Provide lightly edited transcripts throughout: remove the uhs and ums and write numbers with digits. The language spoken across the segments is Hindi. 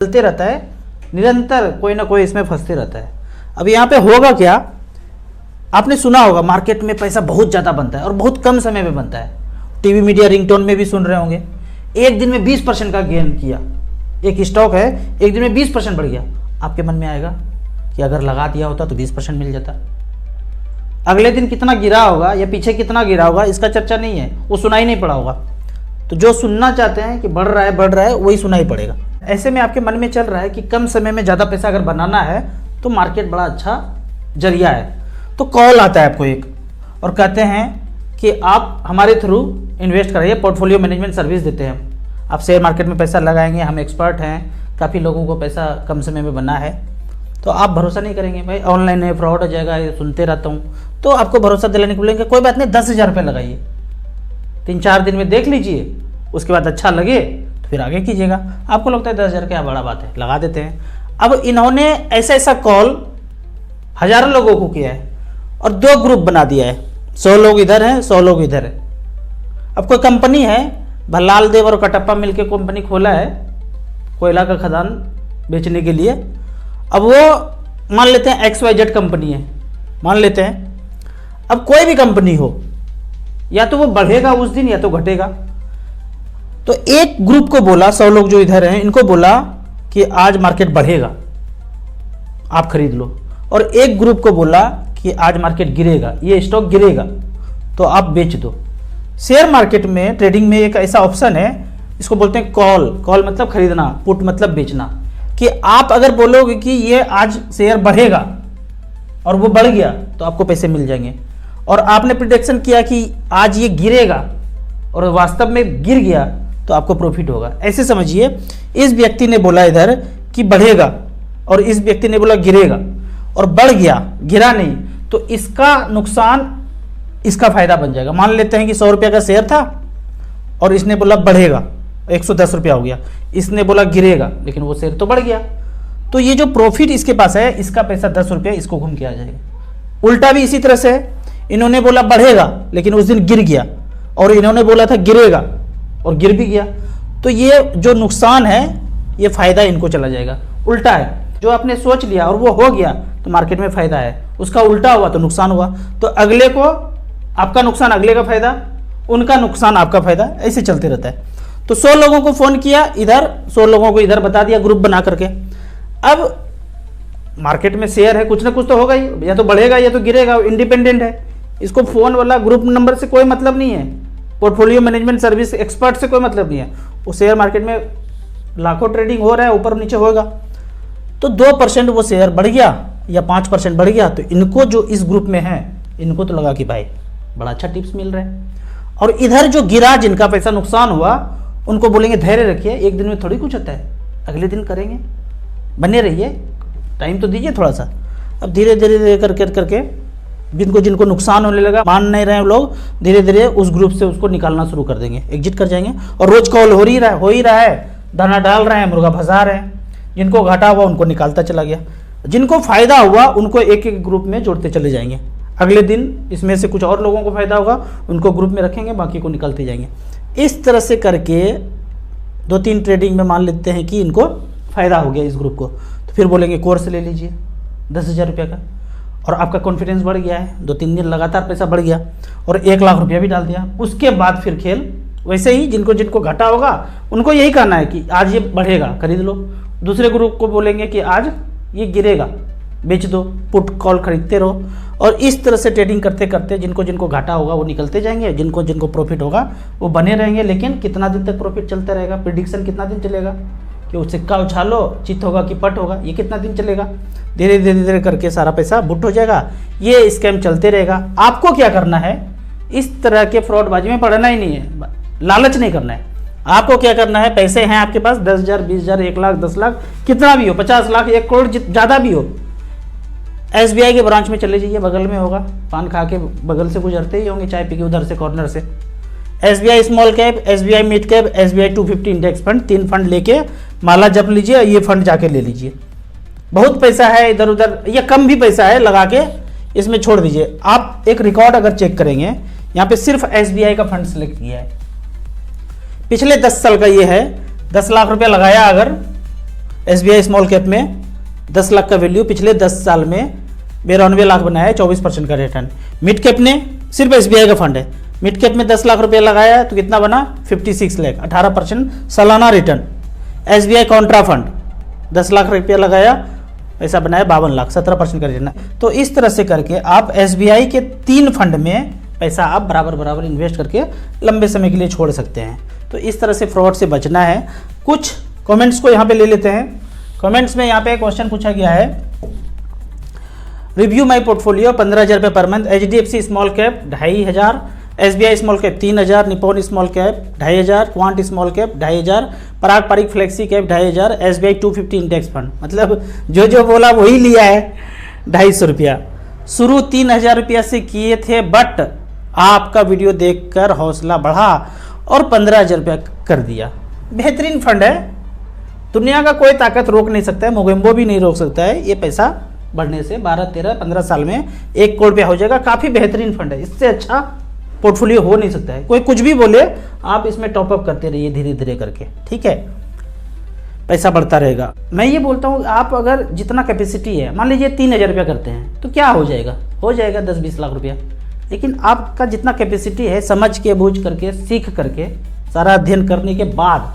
चलते रहता है, निरंतर कोई ना कोई इसमें फंसते रहता है। अब यहाँ पे होगा क्या, आपने सुना होगा मार्केट में पैसा बहुत ज़्यादा बनता है और बहुत कम समय में बनता है। टीवी मीडिया रिंगटोन में भी सुन रहे होंगे, एक दिन में 20% का गेन किया, एक स्टॉक है एक दिन में 20% बढ़ गया। आपके मन में आएगा कि अगर लगा दिया होता तो 20% मिल जाता। अगले दिन कितना गिरा होगा या पीछे कितना गिरा होगा इसका चर्चा नहीं है, वो सुनाई नहीं पड़ा होगा। तो जो सुनना चाहते हैं कि बढ़ रहा है वही सुनाई पड़ेगा। ऐसे में आपके मन में चल रहा है कि कम समय में ज़्यादा पैसा अगर बनाना है तो मार्केट बड़ा अच्छा जरिया है। तो कॉल आता है आपको एक और कहते हैं कि आप हमारे थ्रू इन्वेस्ट कराइए, पोर्टफोलियो मैनेजमेंट सर्विस देते हैं। आप शेयर मार्केट में पैसा लगाएंगे, हम एक्सपर्ट हैं, काफ़ी लोगों को पैसा कम समय में बना है। तो आप भरोसा नहीं करेंगे, भाई ऑनलाइन है, फ्रॉड हो जाएगा, ये सुनते रहता हूँ। तो आपको भरोसा दिलाने को बोलेंगे कोई बात नहीं, 10,000 रुपये लगाइए, 3-4 दिन में देख लीजिए, उसके बाद अच्छा लगे तो फिर आगे कीजिएगा। आपको लगता है 10,000 क्या बड़ा बात है, लगा देते हैं। अब इन्होंने ऐसा कॉल हज़ारों लोगों को किया है और 2 ग्रुप बना दिया है, 100 लोग इधर हैं, 100 लोग इधर हैं। अब कोई कंपनी है, भल्लाल देव और कटप्पा मिलकर कंपनी खोला है कोयला का खदान बेचने के लिए। अब वो मान लेते हैं XYZ कंपनी है, मान लेते हैं। अब कोई भी कंपनी हो, या तो वो बढ़ेगा उस दिन या तो घटेगा। तो एक ग्रुप को बोला, 100 लोग जो इधर हैं इनको बोला कि आज मार्केट बढ़ेगा, आप खरीद लो। और एक ग्रुप को बोला कि आज मार्केट गिरेगा, ये स्टॉक गिरेगा तो आप बेच दो। शेयर मार्केट में ट्रेडिंग में एक ऐसा ऑप्शन है, इसको बोलते हैं कॉल मतलब खरीदना, पुट मतलब बेचना। कि आप अगर बोलोगे कि ये आज शेयर बढ़ेगा और वो बढ़ गया तो आपको पैसे मिल जाएंगे, और आपने प्रिडिक्शन किया कि आज ये गिरेगा और वास्तव में गिर गया तो आपको प्रॉफिट होगा। ऐसे समझिए, इस व्यक्ति ने बोला इधर कि बढ़ेगा और इस व्यक्ति ने बोला गिरेगा और बढ़ गया, गिरा नहीं, तो इसका नुकसान इसका फायदा बन जाएगा। मान लेते हैं कि 100 रुपये का शेयर था और इसने बोला बढ़ेगा, 110 रुपया हो गया, इसने बोला गिरेगा, लेकिन वो शेयर तो बढ़ गया। तो ये जो प्रॉफिट इसके पास है, इसका पैसा 10 रुपये इसको घूम के आ जाएगा। उल्टा भी इसी तरह से, इन्होंने बोला बढ़ेगा लेकिन उस दिन गिर गया, और इन्होंने बोला था गिरेगा और गिर भी गया, तो ये जो नुकसान है ये फायदा इनको चला जाएगा। उल्टा है, जो आपने सोच लिया और वो हो गया तो मार्केट में फायदा है, उसका उल्टा हुआ तो नुकसान हुआ। तो अगले को आपका नुकसान, अगले का फायदा, उनका नुकसान आपका फायदा, ऐसे चलते रहता है। तो 100 लोगों को फोन किया इधर, 100 लोगों को इधर बता दिया ग्रुप बना करके। अब मार्केट में शेयर है, कुछ ना कुछ तो होगा ही, या तो बढ़ेगा या तो गिरेगा, इंडिपेंडेंट है। इसको फोन वाला ग्रुप नंबर से कोई मतलब नहीं है, पोर्टफोलियो मैनेजमेंट सर्विस एक्सपर्ट से कोई मतलब नहीं है। वो शेयर मार्केट में लाखों ट्रेडिंग हो रहा है, ऊपर नीचे होगा। तो 2% वो शेयर बढ़ गया या 5% बढ़ गया, तो इनको जो इस ग्रुप में है इनको तो लगा कि भाई बड़ा अच्छा टिप्स मिल रहा है। और इधर जो गिरा, जिनका पैसा नुकसान हुआ, उनको बोलेंगे धैर्य रखिए, एक दिन में थोड़ी कुछ होता है, अगले दिन करेंगे, बने रहिए, टाइम तो दीजिए थोड़ा सा। अब धीरे धीरे करके जिनको नुकसान होने लगा, मान नहीं रहे लोग, धीरे धीरे उस ग्रुप से उसको निकालना शुरू कर देंगे, एग्जिट कर जाएंगे। और रोज कॉल हो ही रहा है, दाना डाल रहे हैं, मुर्गा फंसा रहे हैं। जिनको घाटा हुआ उनको निकालता चला गया, जिनको फायदा हुआ उनको एक एक ग्रुप में जोड़ते चले जाएंगे। अगले दिन इसमें से कुछ और लोगों को फायदा होगा, उनको ग्रुप में रखेंगे, बाकी को निकालते जाएंगे। इस तरह से करके 2-3 ट्रेडिंग में मान लेते हैं कि इनको फ़ायदा हो गया इस ग्रुप को, तो फिर बोलेंगे कोर्स ले लीजिए 10,000 रुपये का, और आपका कॉन्फिडेंस बढ़ गया है, 2-3 दिन लगातार पैसा बढ़ गया और 1 लाख रुपया भी डाल दिया। उसके बाद फिर खेल वैसे ही, जिनको घाटा होगा उनको यही कहना है कि आज ये बढ़ेगा, खरीद लो। दूसरे ग्रुप को बोलेंगे कि आज ये गिरेगा, बेच दो, पुट कॉल खरीदते रहो। और इस तरह से ट्रेडिंग करते करते जिनको घाटा होगा वो निकलते जाएंगे, जिनको प्रॉफिट होगा वो बने रहेंगे। लेकिन कितना दिन तक प्रॉफिट चलता रहेगा, प्रिडिक्शन कितना दिन चलेगा कि वो सिक्का उछालो, चित होगा कि पट होगा, ये कितना दिन चलेगा? धीरे धीरे करके सारा पैसा बुट हो जाएगा। ये स्कैम चलते रहेगा। आपको क्या करना है, इस तरह के फ्रॉडबाजी में पड़ना ही नहीं है, लालच नहीं करना है। आपको क्या करना है, पैसे हैं आपके पास 10,000, 20,000, 1 लाख, 10 लाख, कितना भी हो, 50 लाख, 1 करोड़, ज़्यादा भी हो, SBI के ब्रांच में चले जाइए, बगल में होगा, पान खा के बगल से गुजरते ही होंगे, चाय पी के उधर से कॉर्नर से। SBI small cap, SBI mid cap, SBI 250 index fund, 3 fund लेके माला जप लीजिए, ये फंड जाके ले लीजिए। बहुत पैसा है इधर उधर, या कम भी पैसा है, लगा के इसमें छोड़ दीजिए। आप एक रिकॉर्ड अगर चेक करेंगे, यहाँ पे सिर्फ SBI का फंड सिलेक्ट किया है, पिछले 10 साल का ये है। 10 लाख रुपया लगाया अगर, SBI स्मॉल कैप में 10 लाख का वैल्यू, पिछले 10 साल में 92 लाख बनाया है, 24% का रिटर्न। मिड कैप ने, सिर्फ SBI का फंड है, मिड कैप में 10 लाख रुपया लगाया तो कितना बना 56 लाख, 18% सालाना return. SBI Contra fund 10 lakh रुपया लगाया, पैसा बनाया 52 लाख, 17% का रिटर्न। तो इस तरह से करके आप SBI के 3 फंड में पैसा आप बराबर बराबर इन्वेस्ट करके लंबे समय के लिए छोड़ सकते हैं। तो इस तरह से फ्रॉड से बचना है। कुछ कमेंट्स को यहाँ पे ले लेते हैं। कमेंट्स में यहाँ पे क्वेश्चन पूछा गया है, रिव्यू माई पोर्टफोलियो 15,000 रुपये per month, HDFC small cap 2,500, SBI small cap 3,000, Nippon small cap 2,500, quant small cap 2,500, Parag Parikh flexi cap 2,500, SBI 250 index fund. मतलब जो जो बोला वही लिया है, 250 रुपया। शुरू 3,000 रुपया से किए थे, बट आपका वीडियो देखकर हौसला बढ़ा और 15,000 रुपया कर दिया। बेहतरीन फंड है, दुनिया का कोई ताकत रोक नहीं सकता है, मोगेम्बो भी नहीं रोक सकता है। ये पैसा बढ़ने से 12, 13, 15 साल में 1 करोड़ रुपया हो जाएगा। काफ़ी बेहतरीन फंड है, इससे अच्छा पोर्टफोलियो हो नहीं सकता है। कोई कुछ भी बोले, आप इसमें टॉपअप करते रहिए धीरे धीरे करके, ठीक है, पैसा बढ़ता रहेगा। मैं ये बोलता हूँ, आप अगर जितना कैपेसिटी है, मान लीजिए 3,000 रुपया करते हैं तो क्या हो जाएगा, हो जाएगा 10-20 लाख रुपया। लेकिन आपका जितना कैपेसिटी है, समझ के बूझ करके सीख करके सारा अध्ययन करने के बाद,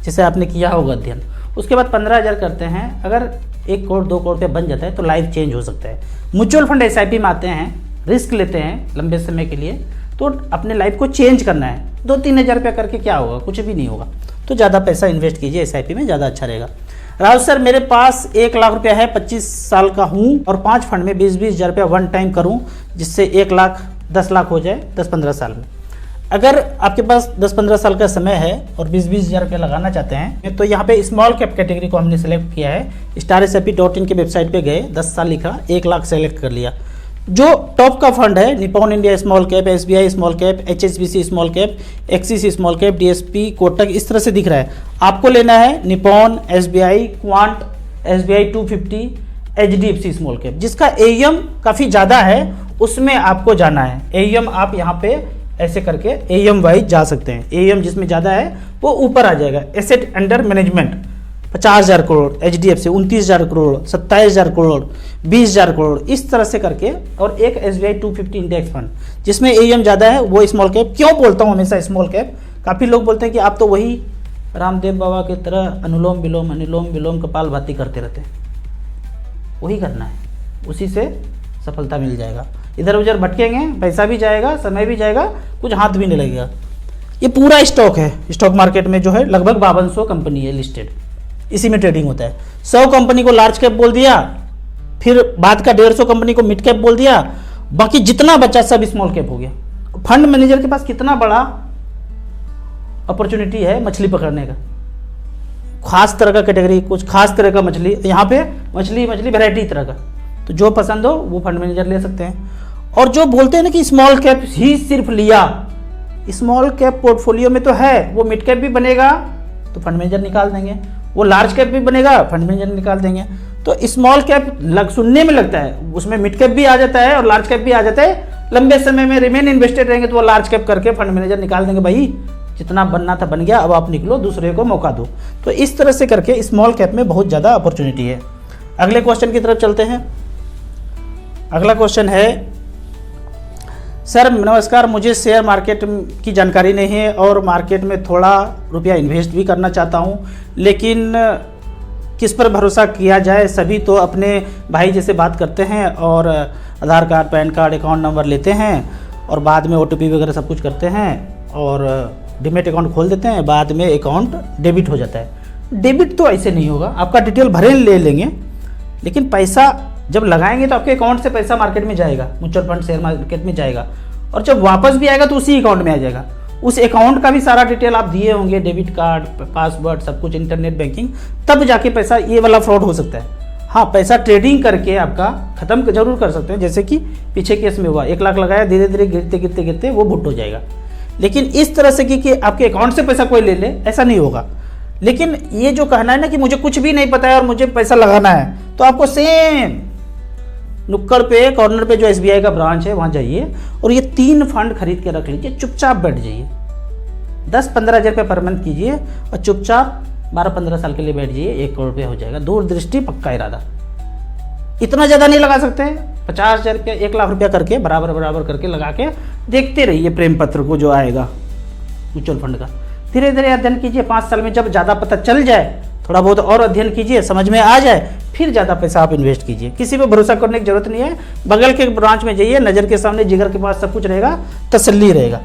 जैसे आपने किया होगा अध्ययन, उसके बाद 15,000 करते हैं, अगर 1 करोड़ 2 करोड़ रुपया बन जाता है तो लाइफ चेंज हो सकता है। म्यूचुअल फंड SIP में आते हैं, रिस्क लेते हैं लंबे समय के लिए, तो अपने लाइफ को चेंज करना है। 2-3 हज़ार रुपया करके क्या होगा, कुछ भी नहीं होगा। तो ज़्यादा पैसा इन्वेस्ट कीजिए SIP में, ज़्यादा अच्छा रहेगा। राहुल सर, मेरे पास 1 लाख रुपया है, 25 साल का हूँ और 5 फंड में 20-20 हज़ार रुपया वन टाइम करूँ, जिससे 1 लाख 10 लाख हो जाए 10-15 साल में। अगर आपके पास 10-15 साल का समय है और 20-20 हज़ार रुपया लगाना चाहते हैं, तो यहाँ पे स्मॉल कैप कैटेगरी को हमने सेलेक्ट किया है। StarSIP.in के वेबसाइट पे गए, 10 साल लिखा, 1 लाख सेलेक्ट कर लिया। जो टॉप का फंड है, Nippon India small cap, SBI small cap, HSBC small cap, axis small cap, DSP, Kotak, इस तरह से दिख रहा है। आपको लेना है Nippon, SBI, quant, SBI 250, HDFC small cap, जिसका AUM काफ़ी ज़्यादा है, उसमें आपको जाना है। AUM आप यहाँ पे ऐसे करके AUM वाइज जा सकते हैं। AUM जिसमें ज़्यादा है वो ऊपर आ जाएगा। Asset under management 50,000 crore, HDFC 29,000 crore, 27,000 crore, 20,000 crore, इस तरह से करके। और एक SBI 250 इंडेक्स फंड जिसमें AUM ज़्यादा है, वो स्मॉल कैप। क्यों बोलता हूँ हमेशा स्मॉल कैप, काफ़ी लोग बोलते हैं कि आप तो वही रामदेव बाबा की तरह अनुलोम विलोम कपाल भाती करते रहते हैं। वही करना है, उसी से सफलता मिल जाएगा। इधर उधर भटकेंगे, पैसा भी जाएगा, समय भी जाएगा, कुछ हाथ भी नहीं लगेगा। ये पूरा स्टॉक है, स्टॉक मार्केट में जो है लगभग 5200 कंपनी है लिस्टेड, इसी में ट्रेडिंग होता है। 100 कंपनी को लार्ज कैप बोल दिया, फिर बाद का 150 कंपनी को मिड कैप बोल दिया, बाकी जितना बचा सब स्मॉल कैप हो गया। फंड मैनेजर के पास कितना बड़ा अपॉर्चुनिटी है मछली पकड़ने का, खास तरह का कैटेगरी, कुछ खास तरह का मछली, यहाँ पे मछली वैरायटी तरह का, तो जो पसंद हो वो फंड मैनेजर ले सकते हैं। और जो बोलते हैं ना कि स्मॉल कैप ही सिर्फ लिया, स्मॉल कैप पोर्टफोलियो में तो है, वो मिड कैप भी बनेगा तो फंड मैनेजर निकाल देंगे, वो लार्ज कैप भी बनेगा फंड मैनेजर निकाल देंगे। तो स्मॉल कैप सुनने में लगता है, उसमें मिड कैप भी आ जाता है और लार्ज कैप भी आ जाता है। लंबे समय में रिमेन इन्वेस्टेड रहेंगे तो वो लार्ज कैप करके फंड मैनेजर निकाल देंगे, भाई जितना बनना था बन गया, अब आप निकलो, दूसरे को मौका दो। तो इस तरह से करके स्मॉल कैप में बहुत ज़्यादा अपॉर्चुनिटी है। अगले क्वेश्चन की तरफ चलते हैं। अगला क्वेश्चन है, सर नमस्कार, मुझे शेयर मार्केट की जानकारी नहीं है और मार्केट में थोड़ा रुपया इन्वेस्ट भी करना चाहता हूँ, लेकिन किस पर भरोसा किया जाए? सभी तो अपने भाई जैसे बात करते हैं और Aadhaar card, PAN card, account number लेते हैं और बाद में OTP वगैरह सब कुछ करते हैं और डीमेट अकाउंट खोल देते हैं, बाद में अकाउंट डेबिट हो जाता है। डेबिट तो ऐसे नहीं होगा, आपका डिटेल भरे ले लेंगे, लेकिन पैसा जब लगाएंगे तो आपके अकाउंट से पैसा मार्केट में जाएगा, म्यूचुअल फंड शेयर मार्केट में जाएगा, और जब वापस भी आएगा तो उसी अकाउंट में आ जाएगा। उस अकाउंट का भी सारा डिटेल आप दिए होंगे, डेबिट कार्ड, पासवर्ड, सब कुछ, इंटरनेट बैंकिंग, तब जाके पैसा, ये वाला फ्रॉड हो सकता है। हाँ, पैसा ट्रेडिंग करके आपका ख़त्म जरूर कर सकते हैं, जैसे कि पीछे केस में हुआ, 1 लाख लगाया, धीरे धीरे गिरते गिरते वो भुट हो जाएगा। लेकिन इस तरह से कि आपके अकाउंट से पैसा कोई ले ले, ऐसा नहीं होगा। लेकिन ये जो कहना है ना कि मुझे कुछ भी नहीं पता है और मुझे पैसा लगाना है, तो आपको सेम नुक्कड़ पे, कॉर्नर पे जो SBI का ब्रांच है वहाँ जाइए और ये 3 फंड खरीद के रख लीजिए, चुपचाप बैठ जाइए, 10-15 हज़ार रुपये पर मंथ कीजिए और चुपचाप 12-15 साल के लिए बैठ जाइए, 1 करोड़ रुपया हो जाएगा। दूरदृष्टि, पक्का इरादा। इतना ज़्यादा नहीं लगा सकते, 50,000 रुपया, 1 लाख रुपया करके बराबर बराबर करके लगा के देखते रहिए प्रेम पत्र को जो आएगा म्यूचुअल फंड का। धीरे धीरे अध्ययन कीजिए, 5 साल में जब ज़्यादा पता चल जाए, थोड़ा बहुत और अध्ययन कीजिए, समझ में आ जाए, फिर ज़्यादा पैसा आप इन्वेस्ट कीजिए। किसी पे भरोसा करने की जरूरत नहीं है। बगल के ब्रांच में जाइए, नज़र के सामने जिगर के पास सब कुछ रहेगा, तसल्ली रहेगा।